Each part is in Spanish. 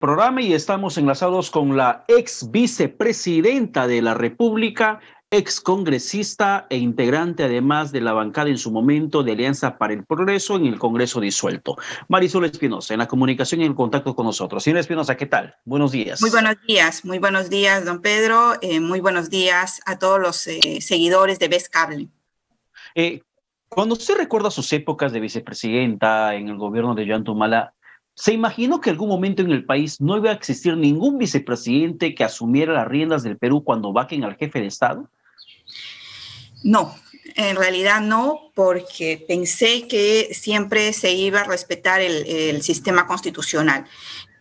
programa y estamos enlazados con la ex vicepresidenta de la República, ex congresista e integrante además de la bancada en su momento de Alianza para el Progreso en el Congreso disuelto. Marisol Espinosa, en la comunicación y en el contacto con nosotros. Señora Espinosa, ¿qué tal? Buenos días. Muy buenos días, don Pedro. Muy buenos días a todos los seguidores de Vez Cable. Cuando usted recuerda sus épocas de vicepresidenta en el gobierno de Ollanta Humala, ¿se imaginó que en algún momento en el país no iba a existir ningún vicepresidente que asumiera las riendas del Perú cuando vaquen al jefe de Estado? No, en realidad no, porque pensé que siempre se iba a respetar el sistema constitucional.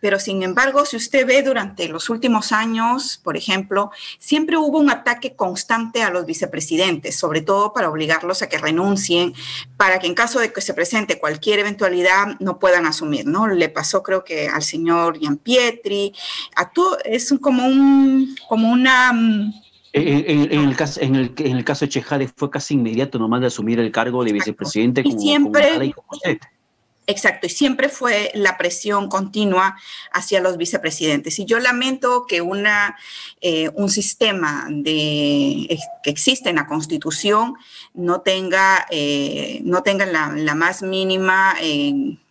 Pero, sin embargo, si usted ve durante los últimos años, por ejemplo, siempre hubo un ataque constante a los vicepresidentes, sobre todo para obligarlos a que renuncien, para que en caso de que se presente cualquier eventualidad no puedan asumir, ¿no? Le pasó, creo que al señor Gianpietri, a todo, es como una... En el caso de Chejade fue casi inmediato nomás de asumir el cargo de vicepresidente como usted. Exacto, y siempre fue la presión continua hacia los vicepresidentes. Y yo lamento que un sistema que existe en la Constitución no tenga la más mínima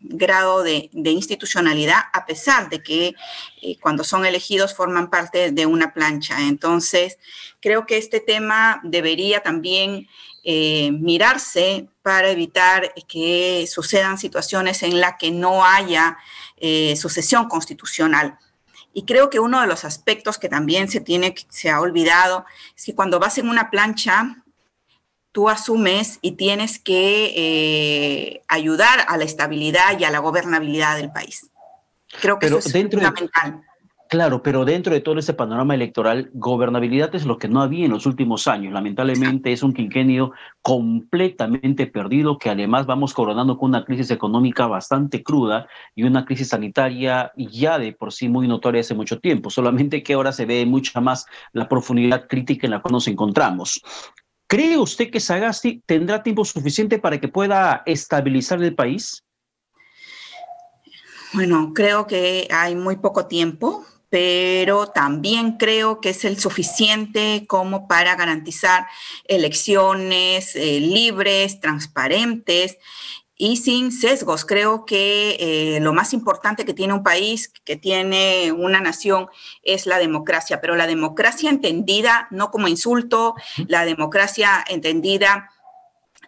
grado de institucionalidad, a pesar de que cuando son elegidos forman parte de una plancha. Entonces, creo que este tema debería también mirarse para evitar que sucedan situaciones en las que no haya sucesión constitucional. Y creo que uno de los aspectos que también se ha olvidado es que cuando vas en una plancha, tú asumes y tienes que ayudar a la estabilidad y a la gobernabilidad del país. Creo que eso es fundamental. Claro, pero dentro de todo ese panorama electoral, gobernabilidad es lo que no había en los últimos años. Lamentablemente es un quinquenio completamente perdido, que además vamos coronando con una crisis económica bastante cruda y una crisis sanitaria ya de por sí muy notoria hace mucho tiempo, solamente que ahora se ve mucha más la profundidad crítica en la cual nos encontramos. ¿Cree usted que Sagasti tendrá tiempo suficiente para que pueda estabilizar el país? Bueno, creo que hay muy poco tiempo, pero también creo que es el suficiente como para garantizar elecciones libres, transparentes y sin sesgos. Creo que lo más importante que tiene un país, que tiene una nación, es la democracia, pero la democracia entendida no como insulto, la democracia entendida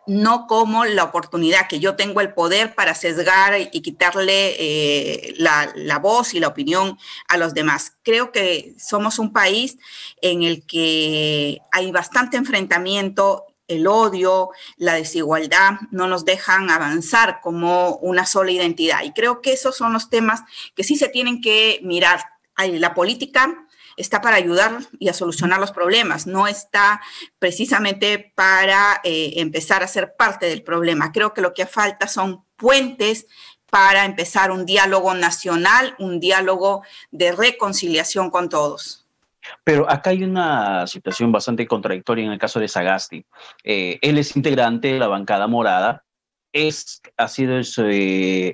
no como la oportunidad que yo tengo el poder para sesgar y quitarle la voz y la opinión a los demás. Creo que somos un país en el que hay bastante enfrentamiento, el odio, la desigualdad no nos dejan avanzar como una sola identidad. Y creo que esos son los temas que sí se tienen que mirar. La política está para ayudar y a solucionar los problemas, no está precisamente para empezar a ser parte del problema. Creo que lo que falta son puentes para empezar un diálogo nacional, un diálogo de reconciliación con todos. Pero acá hay una situación bastante contradictoria en el caso de Sagasti. Él es integrante de la bancada morada,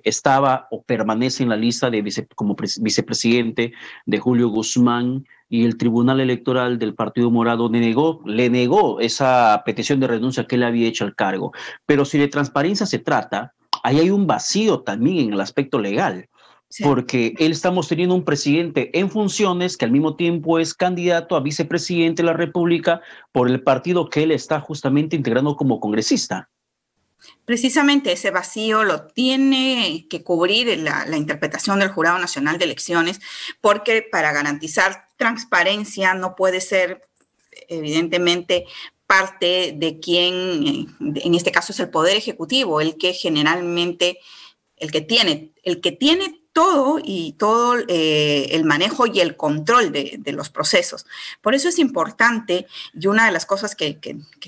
estaba o permanece en la lista como vicepresidente de Julio Guzmán, y el Tribunal Electoral del Partido Morado le negó esa petición de renuncia que él había hecho al cargo. Pero si de transparencia se trata, ahí hay un vacío también en el aspecto legal. Sí. Porque estamos teniendo un presidente en funciones que al mismo tiempo es candidato a vicepresidente de la República por el partido que él está justamente integrando como congresista. Precisamente ese vacío lo tiene que cubrir la interpretación del Jurado Nacional de Elecciones, porque para garantizar transparencia no puede ser, evidentemente, parte de quien, en este caso es el Poder Ejecutivo, el que generalmente, el que tiene todo el manejo y el control de los procesos. Por eso es importante, y una de las cosas que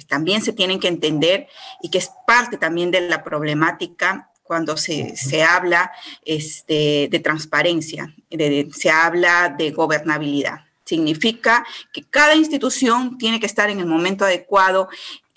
también se tienen que entender y que es parte también de la problemática cuando se habla de transparencia, se habla de gobernabilidad. Significa que cada institución tiene que estar en el momento adecuado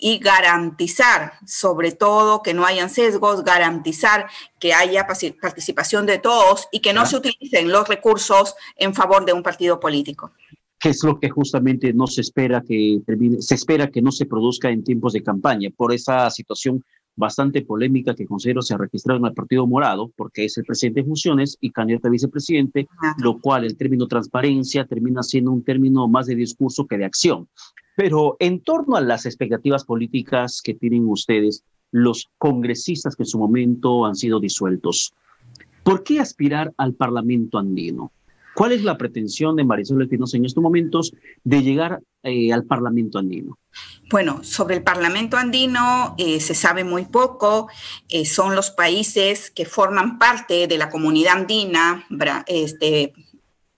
y garantizar, sobre todo, que no hayan sesgos, garantizar que haya participación de todos y que no se utilicen los recursos en favor de un partido político. Que es lo que justamente no se espera que termine, se espera que no se produzca en tiempos de campaña, por esa situación bastante polémica que considero se ha registrado en el Partido Morado, porque es el presidente en funciones y candidato a vicepresidente, lo cual el término transparencia termina siendo un término más de discurso que de acción. Pero en torno a las expectativas políticas que tienen ustedes, los congresistas que en su momento han sido disueltos, ¿por qué aspirar al Parlamento andino? ¿Cuál es la pretensión de Marisol Espinosa en estos momentos de llegar al Parlamento andino? Bueno, sobre el Parlamento andino se sabe muy poco. Son los países que forman parte de la comunidad andina,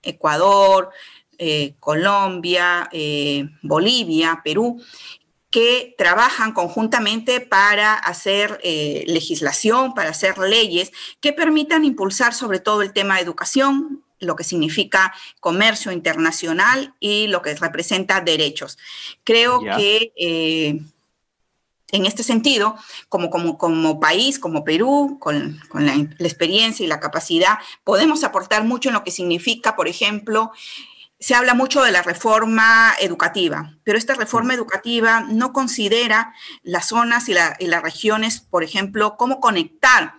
Ecuador, Colombia, Bolivia, Perú, que trabajan conjuntamente para hacer legislación, para hacer leyes que permitan impulsar sobre todo el tema de educación, lo que significa comercio internacional y lo que representa derechos. Creo que en este sentido, como país, como Perú, con la experiencia y la capacidad, podemos aportar mucho en lo que significa, por ejemplo, se habla mucho de la reforma educativa, pero esta reforma educativa no considera las zonas y las regiones, por ejemplo, cómo conectar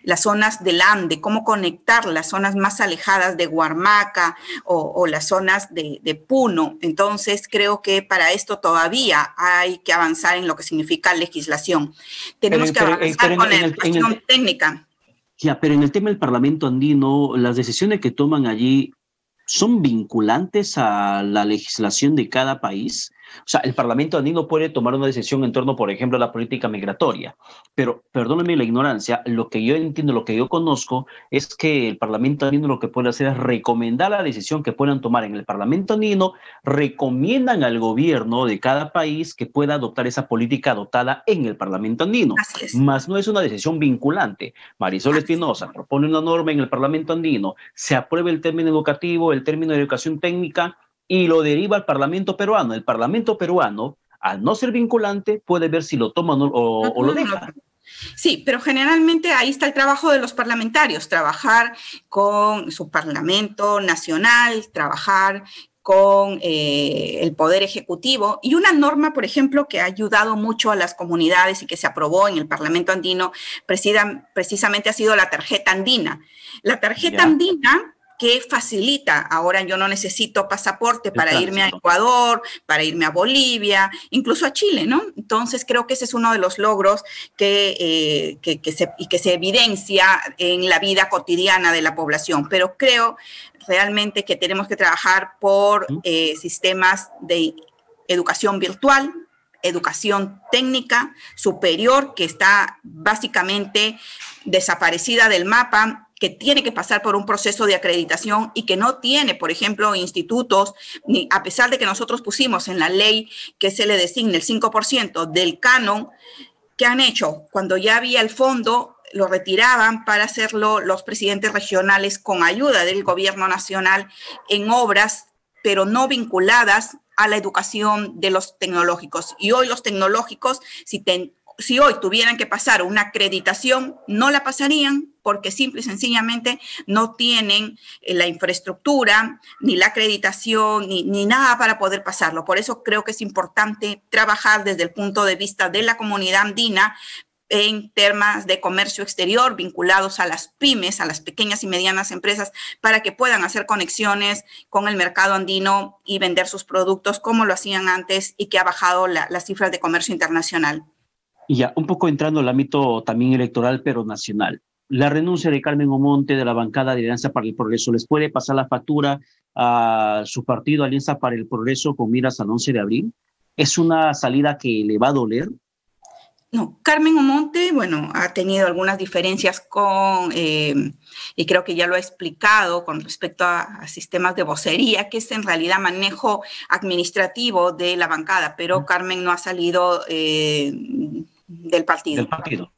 las zonas del Ande, cómo conectar las zonas más alejadas de Huarmaca o las zonas de Puno. Entonces, creo que para esto todavía hay que avanzar en lo que significa legislación. Tenemos que avanzar con la educación técnica. Ya, pero en el tema del Parlamento andino, las decisiones que toman allí son vinculantes a la legislación de cada país. O sea, el Parlamento andino puede tomar una decisión en torno, por ejemplo, a la política migratoria, pero perdónenme la ignorancia, lo que yo entiendo, lo que yo conozco, es que el Parlamento andino lo que puede hacer es recomendar la decisión que puedan tomar en el Parlamento andino, recomiendan al gobierno de cada país que pueda adoptar esa política adoptada en el Parlamento andino. Más no es una decisión vinculante. Marisol Espinosa propone una norma en el Parlamento andino, se aprueba el término educativo, el término de educación técnica, y lo deriva al Parlamento peruano. El Parlamento peruano, al no ser vinculante, puede ver si lo toma o lo deja. Sí, pero generalmente ahí está el trabajo de los parlamentarios, trabajar con su Parlamento nacional, trabajar con el Poder Ejecutivo. Y una norma, por ejemplo, que ha ayudado mucho a las comunidades y que se aprobó en el Parlamento andino, precisamente ha sido la tarjeta andina. La tarjeta andina que facilita, ahora yo no necesito pasaporte para irme a Ecuador, para irme a Bolivia, incluso a Chile, ¿no? Entonces creo que ese es uno de los logros que se evidencia en la vida cotidiana de la población, pero creo realmente que tenemos que trabajar por sistemas de educación virtual, educación técnica superior, que está básicamente desaparecida del mapa, que tiene que pasar por un proceso de acreditación y que no tiene, por ejemplo, institutos, ni a pesar de que nosotros pusimos en la ley que se le designe el 5% del canon, ¿qué han hecho? Cuando ya había el fondo, lo retiraban para hacerlo los presidentes regionales con ayuda del gobierno nacional en obras, pero no vinculadas a la educación de los tecnológicos. Y hoy los tecnológicos, si hoy tuvieran que pasar una acreditación, no la pasarían porque simple y sencillamente no tienen la infraestructura, ni la acreditación, ni nada para poder pasarlo. Por eso creo que es importante trabajar desde el punto de vista de la comunidad andina en temas de comercio exterior vinculados a las pymes, a las pequeñas y medianas empresas, para que puedan hacer conexiones con el mercado andino y vender sus productos como lo hacían antes y que ha bajado las cifras de comercio internacional. Y ya, un poco entrando al ámbito también electoral, pero nacional. La renuncia de Carmen Omonte de la bancada de Alianza para el Progreso, ¿les puede pasar la factura a su partido Alianza para el Progreso con miras al 11 de abril? ¿Es una salida que le va a doler? No, Carmen Omonte, bueno, ha tenido algunas diferencias y creo que ya lo ha explicado con respecto a sistemas de vocería, que es en realidad manejo administrativo de la bancada, pero Carmen no ha salido del partido. Del partido.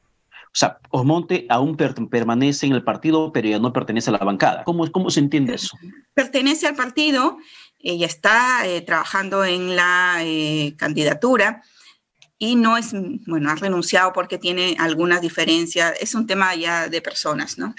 O sea, Omonte aún permanece en el partido, pero ya no pertenece a la bancada. ¿Cómo se entiende eso? Pertenece al partido ella está trabajando en la candidatura y no es, bueno, ha renunciado porque tiene algunas diferencias. Es un tema ya de personas, ¿no?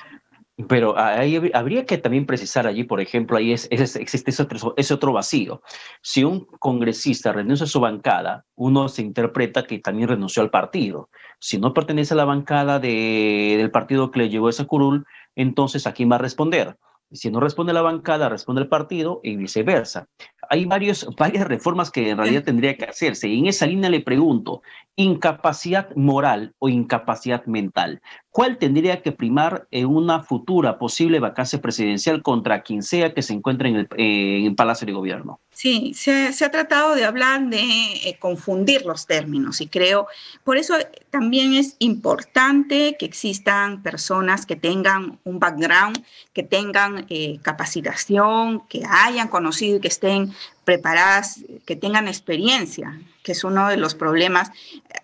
Pero ahí habría que también precisar allí, por ejemplo, ahí existe ese otro vacío. Si un congresista renuncia a su bancada, uno se interpreta que también renunció al partido. Si no pertenece a la bancada del partido que le llevó esa curul, entonces ¿a quién va a responder? Si no responde la bancada, responde el partido y viceversa. Hay varias reformas que en realidad tendría que hacerse. Y en esa línea le pregunto, ¿incapacidad moral o incapacidad mental? ¿Cuál tendría que primar en una futura posible vacancia presidencial contra quien sea que se encuentre en el Palacio de Gobierno? Sí, se ha tratado de hablar de confundir los términos y creo, por eso también es importante que existan personas que tengan un background, que tengan capacitación, que hayan conocido y que estén preparadas, que tengan experiencia, que es uno de los problemas.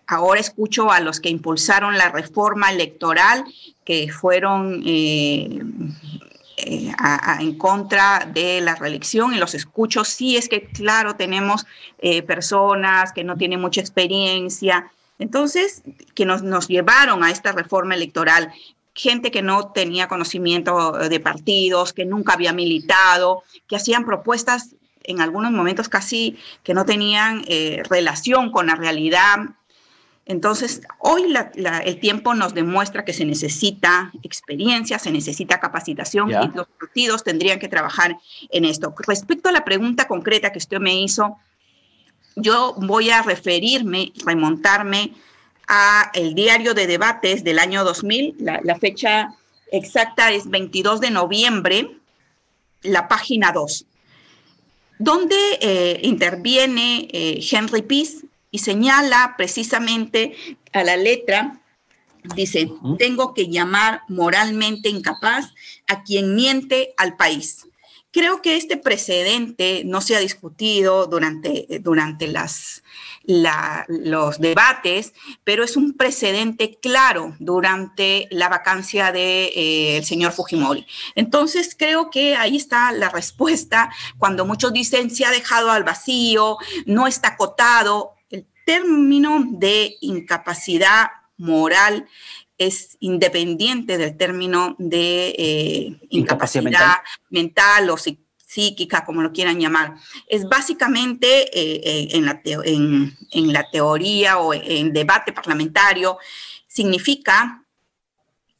Ahora escucho a los que impulsaron la reforma electoral, que fueron en contra de la reelección, y los escucho. Sí, es que claro, tenemos personas que no tienen mucha experiencia, entonces, que nos llevaron a esta reforma electoral, gente que no tenía conocimiento de partidos, que nunca había militado, que hacían propuestas en algunos momentos casi que no tenían relación con la realidad. Entonces, hoy el tiempo nos demuestra que se necesita experiencia, se necesita capacitación, y los partidos tendrían que trabajar en esto. Respecto a la pregunta concreta que usted me hizo, yo voy a remontarme a el diario de debates del año 2000, la fecha exacta es 22 de noviembre, la página 2, donde interviene Henry Peace, y señala precisamente a la letra, dice, tengo que llamar moralmente incapaz a quien miente al país. Creo que este precedente no se ha discutido durante los debates, pero es un precedente claro durante la vacancia del señor Fujimori. Entonces, creo que ahí está la respuesta cuando muchos dicen se ha dejado al vacío, no está acotado. El término de incapacidad moral es independiente del término de incapacidad mental o psíquica, como lo quieran llamar. Es básicamente en la teoría o en debate parlamentario, significa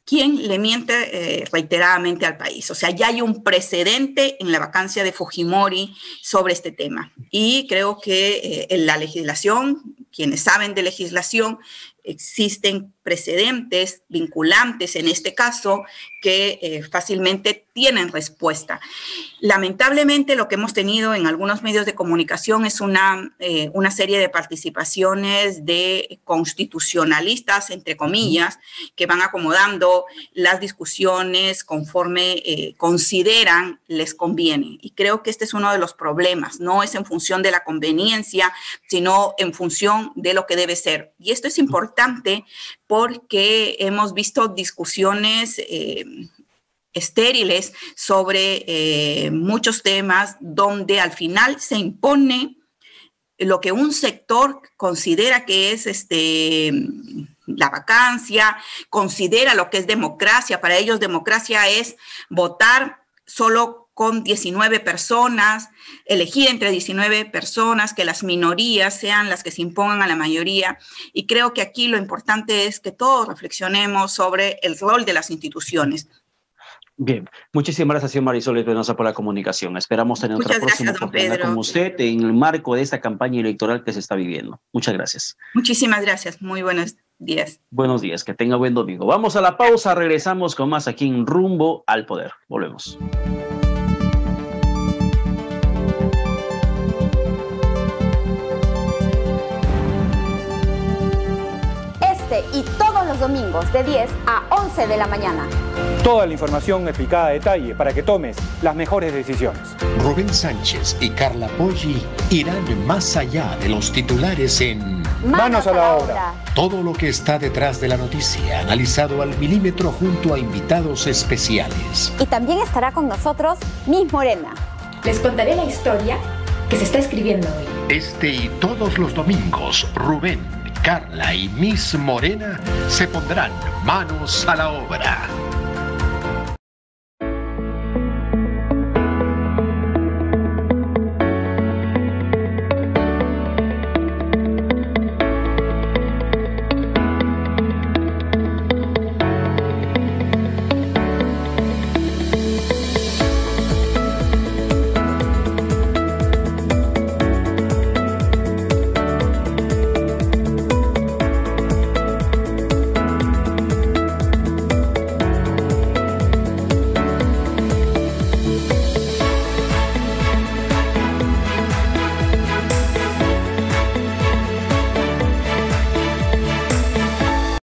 quien le miente reiteradamente al país. O sea, ya hay un precedente en la vacancia de Fujimori sobre este tema. Y creo que en la legislación, quienes saben de legislación, existen precedentes vinculantes en este caso que fácilmente tienen respuesta. Lamentablemente, lo que hemos tenido en algunos medios de comunicación es una serie de participaciones de constitucionalistas, entre comillas, que van acomodando las discusiones conforme consideran les conviene. Y creo que este es uno de los problemas. No es en función de la conveniencia, sino en función de lo que debe ser. Y esto es importante porque hemos visto discusiones estériles sobre muchos temas donde al final se impone lo que un sector considera que es la vacancia, considera lo que es democracia. Para ellos democracia es votar solo con 19 personas, elegir entre 19 personas, que las minorías sean las que se impongan a la mayoría. Y creo que aquí lo importante es que todos reflexionemos sobre el rol de las instituciones. Bien, muchísimas gracias, señor Marisol Espinosa, por la comunicación. Esperamos tener otra próxima oportunidad con usted en el marco de esta campaña electoral que se está viviendo. Muchas gracias. Muchísimas gracias. Muy buenos días. Buenos días, que tenga buen domingo. Vamos a la pausa, regresamos con más aquí en Rumbo al Poder. Volvemos. Y todos los domingos de 10 a 11 de la mañana. Toda la información explicada a detalle para que tomes las mejores decisiones. Rubén Sánchez y Carla Poggi irán más allá de los titulares en Manos a la obra. Todo lo que está detrás de la noticia, analizado al milímetro junto a invitados especiales. Y también estará con nosotros Miss Morena. Les contaré la historia que se está escribiendo hoy. Este y todos los domingos, Rubén, Carla y Miss Morena se pondrán manos a la obra.